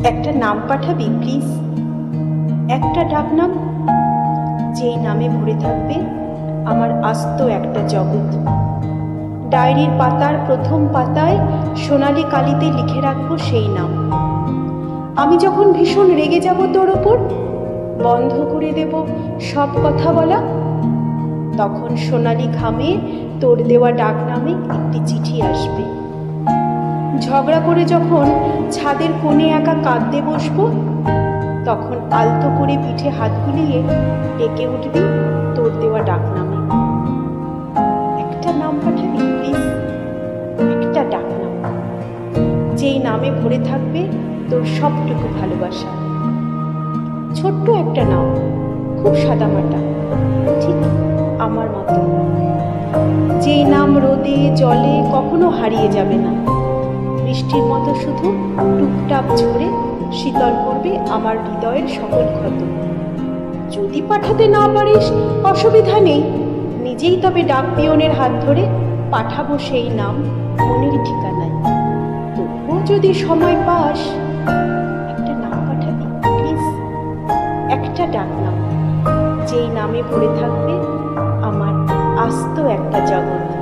একটা নাম পাঠাবি প্লিজ, একটা ডাকনাম, যেই নামে ভরে থাকবে আমার আস্ত একটা জগৎ। ডায়েরির পাতার প্রথম পাতায় সোনালি কালিতে লিখে রাখবো সেই নাম। আমি যখন ভীষণ রেগে যাব তোর ওপর, বন্ধ করে দেব সব কথা বলা, তখন সোনালি ঘামে তোর দেওয়া ডাক নামে একটি চিঠি আসবে। ঝগড়া করে যখন ছাদের কোণে একা কাঁদতে বসবো, তখন আলতো করে পিঠে হাত বুলিয়ে ডেকে উঠবি তোর দেওয়া ডাক নামে। একটা নাম পাঠাবি প্লিজ, একটা ডাক নাম, যেই নামে ভরে থাকবে তোর সবটুকু ভালোবাসা। ছোট্ট একটা নাম, খুব সাদামাটা, ঠিক আমার মতো, যেই নাম রোদে জলে কখনো হারিয়ে যাবে না, বৃষ্টির মতো শুধু টুপটাপ ঝরে শীতল করবে আমার হৃদয়ের সকল ক্ষত। যদি পাঠাতে না পারিস অসুবিধা নেই, নিজেই তবে ডাক পিয়নের হাত ধরে পাঠাবো সেই নাম মনের ঠিকানায়। তবুও যদি সময় পাস, একটা নাম পাঠাবি প্লিজ, একটা ডাক নাম, যেই নামে ভরে থাকবে আমার আস্ত একটা জগৎ।